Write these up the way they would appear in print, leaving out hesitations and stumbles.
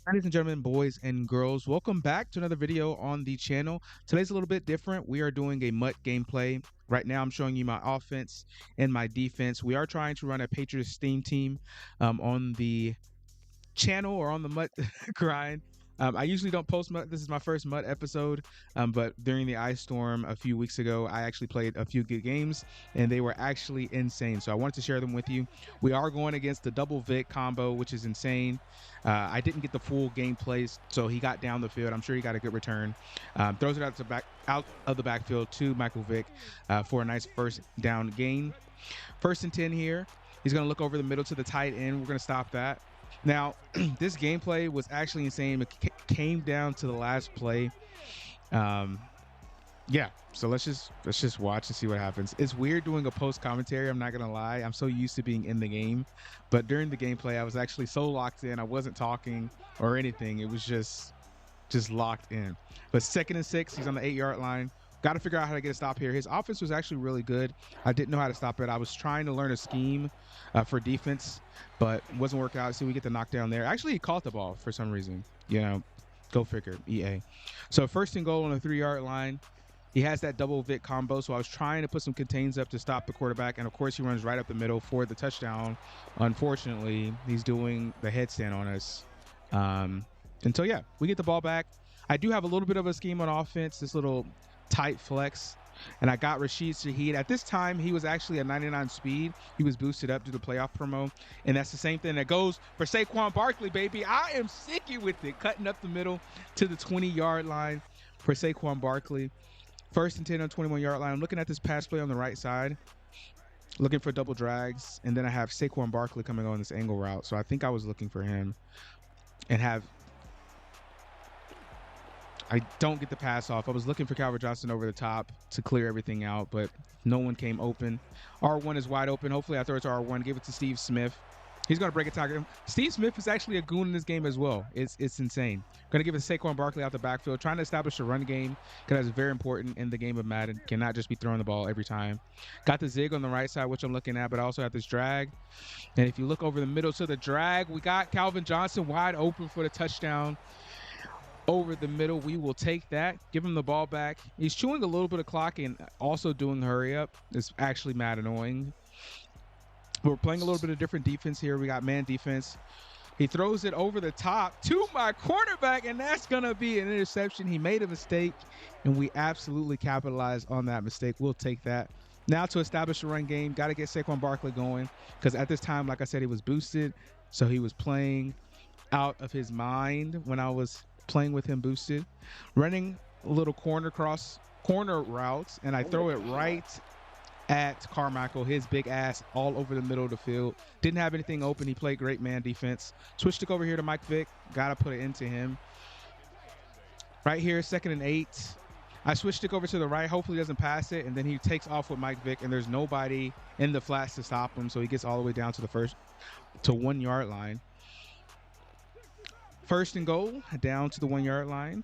Ladies and gentlemen, boys and girls, welcome back to another video on the channel. Today's a little bit different. We are doing a MUT gameplay. Right now, I'm showing you my offense and my defense. We are trying to run a Patriots theme team on the channel or on the MUT grind. I usually don't post MUT. This is my first MUT episode, but during the ice storm a few weeks ago, I actually played a few good games, and they were actually insane. So I wanted to share them with you. We are going against the double Vic combo, which is insane. I didn't get the full game plays, so he got down the field. I'm sure he got a good return. Throws it out of the backfield to Michael Vick for a nice first down gain. First and 10 here. He's going to look over the middle to the tight end. We're going to stop that. Now, this gameplay was actually insane. It came down to the last play. Yeah, so let's just watch and see what happens. It's weird doing a post commentary. I'm not gonna lie. I'm so used to being in the game, but during the gameplay, I was actually so locked in. I wasn't talking or anything. It was just locked in. But 2nd and 6. He's on the 8-yard line. Got to figure out how to get a stop here. His offense was actually really good. I didn't know how to stop it. I was trying to learn a scheme for defense, but it wasn't working out. So we get the knockdown there. Actually, he caught the ball for some reason. You know, go figure, EA. So 1st and goal on the 3-yard line. He has that double Vic combo, so I was trying to put some contains up to stop the quarterback, and of course he runs right up the middle for the touchdown. Unfortunately, he's doing the headstand on us. And so, yeah, we get the ball back. I do have a little bit of a scheme on offense, this little tight flex, and I got Rashid Shaheed. At this time, he was actually a 99 speed. He was boosted up due to playoff promo, and that's the same thing that goes for Saquon Barkley, baby. I am sicky with it, cutting up the middle to the 20-yard line for Saquon Barkley. 1st and 10 on 21-yard line. I'm looking at this pass play on the right side, looking for double drags, and then I have Saquon Barkley coming on this angle route, so I think I was looking for him and I don't get the pass off. I was looking for Calvin Johnson over the top to clear everything out, but no one came open. R1 is wide open. Hopefully I throw it to R1, give it to Steve Smith. He's going to break a tackle. Steve Smith is actually a goon in this game as well. It's insane. Going to give it to Saquon Barkley out the backfield, trying to establish a run game because that's very important in the game of Madden. Cannot just be throwing the ball every time. Got the zig on the right side, which I'm looking at, but I also have this drag. And if you look over the middle to the drag, we got Calvin Johnson wide open for the touchdown. Over the middle, we will take that, give him the ball back. He's chewing a little bit of clock and also doing hurry up. It's actually mad annoying. We're playing a little bit of different defense here. We got man defense. He throws it over the top to my quarterback, and that's going to be an interception. He made a mistake, and we absolutely capitalized on that mistake. We'll take that. Now to establish a run game, got to get Saquon Barkley going because at this time, like I said, he was boosted, so he was playing out of his mind when I was playing with him boosted. Running a little corner routes, and I throw it right at Carmichael, his big ass all over the middle of the field. Didn't have anything open. He played great man defense. Switched it over here to Mike Vick. Got to put it into him. Right here, 2nd and 8. I switched it over to the right. Hopefully he doesn't pass it, and then he takes off with Mike Vick, and there's nobody in the flats to stop him, so he gets all the way down to the 1-yard line. 1st and goal, down to the 1-yard line.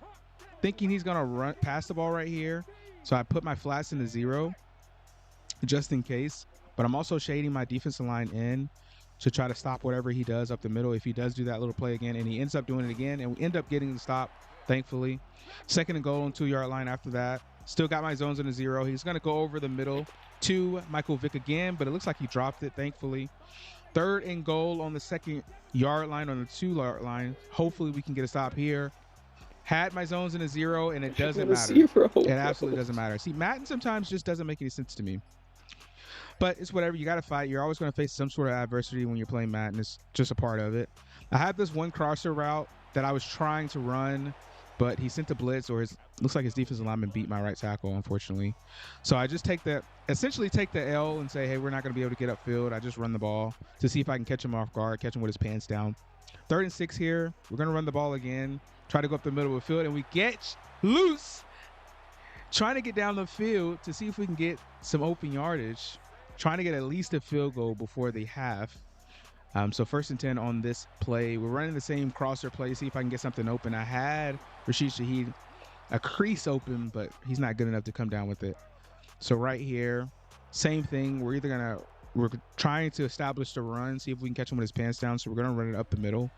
Thinking he's going to pass the ball right here, so I put my flats into 0 just in case, but I'm also shading my defensive line in to try to stop whatever he does up the middle. If he does do that little play again, and he ends up doing it again, and we end up getting the stop, thankfully. 2nd and goal on 2-yard line after that. Still got my zones in a 0. He's going to go over the middle to Michael Vick again, but it looks like he dropped it, thankfully. 3rd and goal on the 2-yard line, on the 2-yard line. Hopefully we can get a stop here. Had my zones in a 0, and it doesn't matter. It absolutely doesn't matter. See, Madden sometimes just doesn't make any sense to me. But it's whatever. You got to fight. You're always going to face some sort of adversity when you're playing Madden. It's just a part of it. I have this one crosser route that I was trying to run, but he sent the blitz, or looks like his defensive lineman beat my right tackle, unfortunately. So I just essentially take the L and say, hey, we're not going to be able to get upfield. I just run the ball to see if I can catch him off guard, catch him with his pants down. 3rd and 6 here. We're going to run the ball again, try to go up the middle of the field, and we get loose, trying to get down the field to see if we can get some open yardage, trying to get at least a field goal before the half. So 1st and 10 on this play. We're running the same crosser play, see if I can get something open. I had Rashid Shaheed a crease open, but he's not good enough to come down with it. So right here, same thing. We're trying to establish the run, see if we can catch him with his pants down. So we're going to run it up the middle.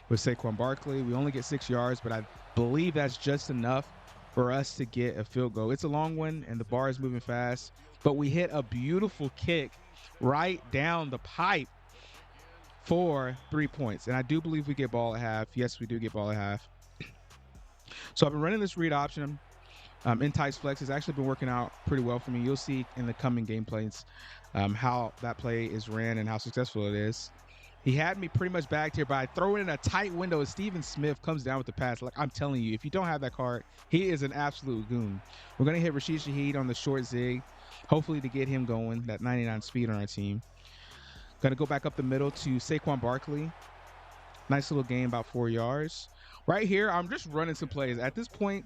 with Saquon Barkley. We only get 6 yards, but I believe that's just enough for us to get a field goal. It's a long one, and the bar is moving fast, but we hit a beautiful kick right down the pipe for 3 points. And I do believe we get ball at half. Yes, we do get ball at half. So I've been running this read option in tight flex. It's actually been working out pretty well for me. You'll see in the coming gameplays how that play is ran and how successful it is. He had me pretty much backed here, but I throw it in a tight window as Steven Smith comes down with the pass. Like, I'm telling you, if you don't have that card, he is an absolute goon. We're going to hit Rashid Shaheed on the short zig, hopefully to get him going, that 99 speed on our team. Going to go back up the middle to Saquon Barkley. Nice little gain, about 4 yards. Right here, I'm just running some plays. At this point,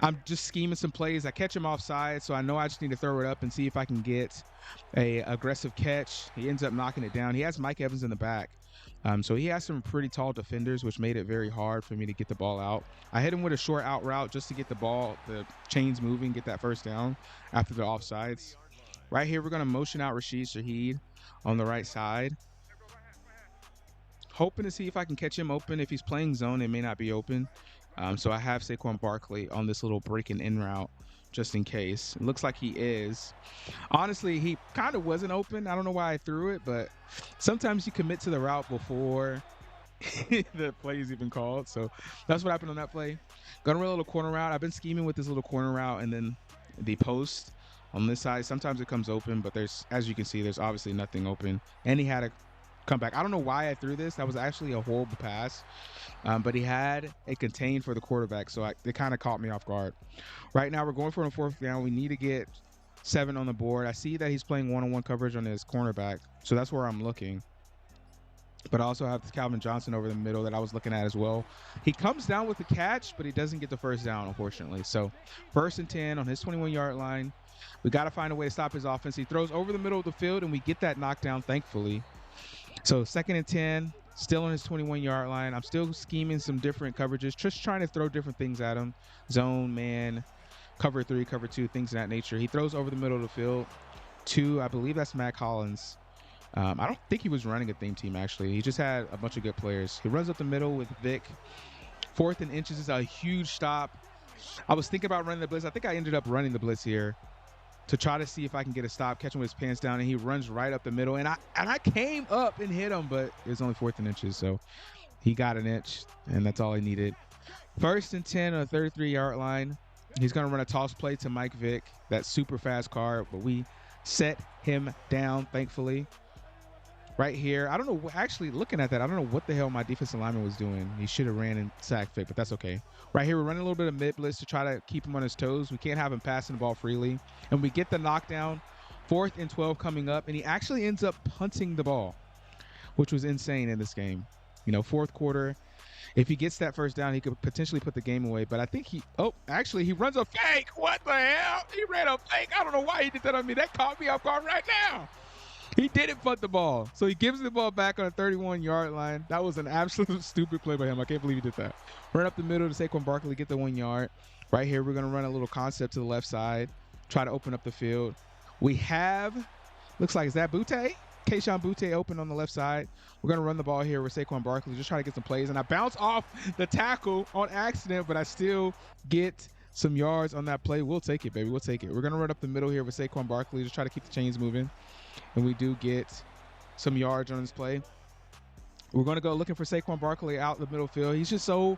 I'm just scheming some plays. I catch him offside, so I know I just need to throw it up and see if I can get a aggressive catch. He ends up knocking it down. He has Mike Evans in the back. So he has some pretty tall defenders, which made it very hard for me to get the ball out. I hit him with a short out route just to get the ball, the chains moving, get that first down after the offsides. Right here, we're going to motion out Rashid Shaheed on the right side. Hoping to see if I can catch him open. If he's playing zone, it may not be open. So I have Saquon Barkley on this little break and in route just in case. It looks like he is. Honestly, he kind of wasn't open. I don't know why I threw it, but sometimes you commit to the route before the play is even called. So that's what happened on that play. Gonna run a little corner route. I've been scheming with this little corner route and then the post on this side. Sometimes it comes open, but there's, as you can see, there's obviously nothing open. And he had a comeback. I don't know why I threw this. That was actually a horrible pass, but he had a contain for the quarterback, so it kind of caught me off guard. Right now, we're going for a 4th down. We need to get 7 on the board. I see that he's playing one-on-one coverage on his cornerback, so that's where I'm looking. But I also have Calvin Johnson over the middle that I was looking at as well. He comes down with the catch, but he doesn't get the first down, unfortunately. So 1st and 10 on his 21-yard line. We got to find a way to stop his offense. He throws over the middle of the field, and we get that knockdown, thankfully. So 2nd and 10, still on his 21-yard line. I'm still scheming some different coverages, just trying to throw different things at him. Zone, man, cover 3, cover 2, things of that nature. He throws over the middle of the field to, I believe that's Matt Collins. I don't think he was running a theme team, actually. He just had a bunch of good players. He runs up the middle with Vic. 4th and inches is a huge stop. I was thinking about running the blitz. I think I ended up running the blitz here to try to see if I can get a stop, catch him with his pants down, and he runs right up the middle. And I came up and hit him, but it was only 4th and inches, so he got an inch, and that's all he needed. 1st and 10 on the 33-yard line. He's going to run a toss play to Mike Vick, that super fast card, but we set him down, thankfully. Right here, I don't know, actually looking at that, I don't know what the hell my defensive lineman was doing. He should have ran and sacked Vick, but that's okay. Right here, we're running a little bit of mid blitz to try to keep him on his toes. We can't have him passing the ball freely. And we get the knockdown, 4th and 12 coming up, and he actually ends up punting the ball, which was insane in this game. You know, 4th quarter, if he gets that first down, he could potentially put the game away. But I think he runs a fake. What the hell? He ran a fake. I don't know why he did that on me. That caught me off guard right now. He didn't punt the ball. So he gives the ball back on a 31-yard line. That was an absolute stupid play by him. I can't believe he did that. Run up the middle to Saquon Barkley, get the 1 yard. Right here, we're going to run a little concept to the left side, try to open up the field. We have, looks like, is that Butte? Keyshawn Butte open on the left side. We're going to run the ball here with Saquon Barkley, just try to get some plays. And I bounce off the tackle on accident, but I still get some yards on that play. We'll take it, baby. We'll take it. We're going to run up the middle here with Saquon Barkley, just try to keep the chains moving. And we do get some yards on this play. We're going to go looking for Saquon Barkley out in the middle field. He's just so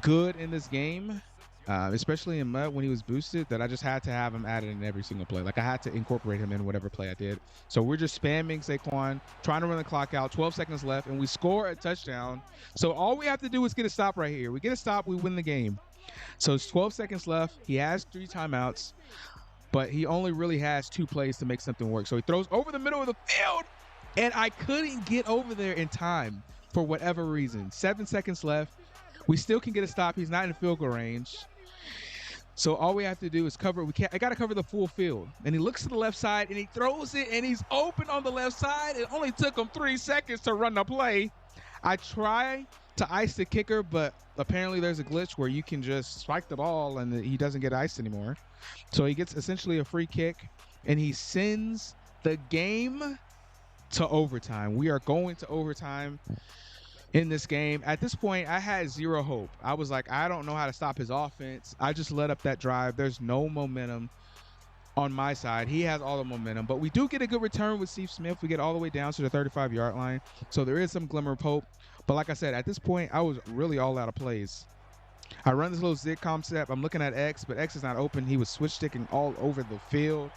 good in this game, especially in mud when he was boosted, that I just had to have him added in every single play. Like, I had to incorporate him in whatever play I did. So we're just spamming Saquon, trying to run the clock out. 12 seconds left, and we score a touchdown. So all we have to do is get a stop right here. We get a stop, we win the game. So it's 12 seconds left. He has 3 timeouts, but he only really has 2 plays to make something work. So he throws over the middle of the field, and I couldn't get over there in time for whatever reason. 7 seconds left. We still can get a stop. He's not in field goal range. So all we have to do is cover. I got to cover the full field. And he looks to the left side, and he throws it, and he's open on the left side. It only took him 3 seconds to run the play. I try to ice the kicker, but apparently there's a glitch where you can just spike the ball, and he doesn't get iced anymore. So he gets essentially a free kick, and he sends the game to overtime. We are going to overtime. in this game. At this point, I had zero hope. I was like, I don't know how to stop his offense. I just let up that drive. There's no momentum on my side. He has all the momentum, but we do get a good return with Steve Smith. We get all the way down to the 35-yard line, so there is some glimmer of hope. But like I said, at this point, I was really all out of plays. I run this little zig concept. I'm looking at X, but X is not open. He was switch sticking all over the field,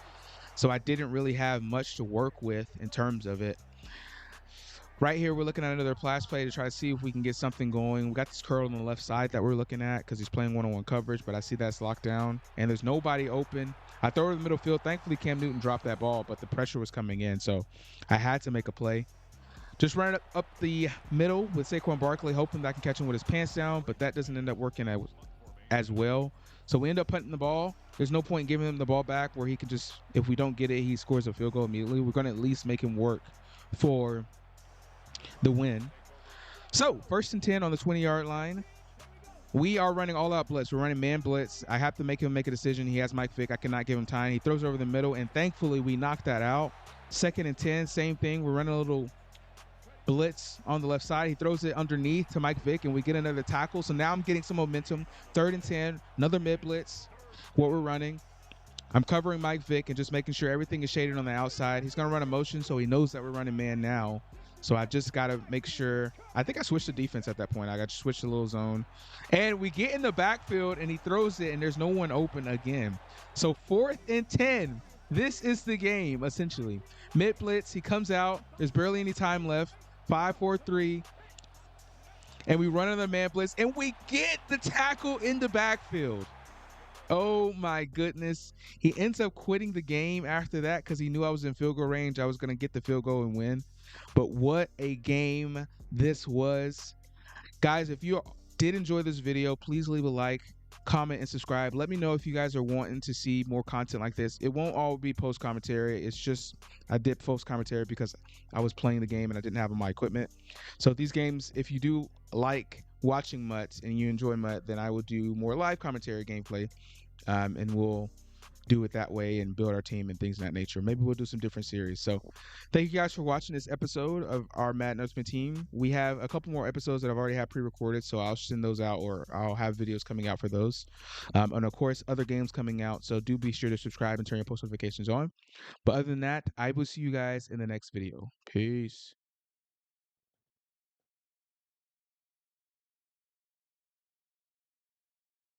so I didn't really have much to work with in terms of it. Right here, we're looking at another pass play to try to see if we can get something going. We got this curl on the left side that we're looking at because he's playing one-on-one coverage, but I see that's locked down, and there's nobody open. I throw it in the middle field. Thankfully, Cam Newton dropped that ball, but the pressure was coming in, so I had to make a play. Just run it up the middle with Saquon Barkley, hoping that I can catch him with his pants down, but that doesn't end up working as well. So we end up punting the ball. There's no point giving him the ball back where he can just, if we don't get it, he scores a field goal immediately. We're going to at least make him work for the win. So 1st and 10 on the 20-yard line. We are running all-out blitz. We're running man blitz. I have to make him make a decision. He has Mike Vick. I cannot give him time. He throws over the middle, and thankfully we knocked that out. 2nd and 10, same thing. We're running a little blitz on the left side. He throws it underneath to Mike Vick, and we get another tackle. So now I'm getting some momentum. 3rd and 10, another mid blitz. What we're running, I'm covering Mike Vick and just making sure everything is shaded on the outside. He's going to run a motion, so he knows that we're running man now. So I just got to make sure. I think I switched the defense at that point. I got to switch the little zone. And we get in the backfield, and he throws it, and there's no one open again. So 4th and 10. This is the game, essentially. Mid blitz, he comes out. There's barely any time left. 5-4-3. And we run another man blitz, and we get the tackle in the backfield. Oh, my goodness. He ends up quitting the game after that because he knew I was in field goal range. I was going to get the field goal and win. But what a game this was. Guys, if you did enjoy this video, please leave a like, comment, and subscribe. Let me know if you guys are wanting to see more content like this. It won't all be post commentary. It's just I did post commentary because I was playing the game and I didn't have my equipment. So these games, if you do like watching Mutts and you enjoy Mutt, then I will do more live commentary gameplay, and we'll do it that way and build our team and things of that nature. Maybe we'll do some different series. So thank you guys for watching this episode of our Madden Ultimate Team. We have a couple more episodes that I've already had pre-recorded, so I'll send those out, or I'll have videos coming out for those. And of course, other games coming out. So do be sure to subscribe and turn your post notifications on. But other than that, I will see you guys in the next video. Peace.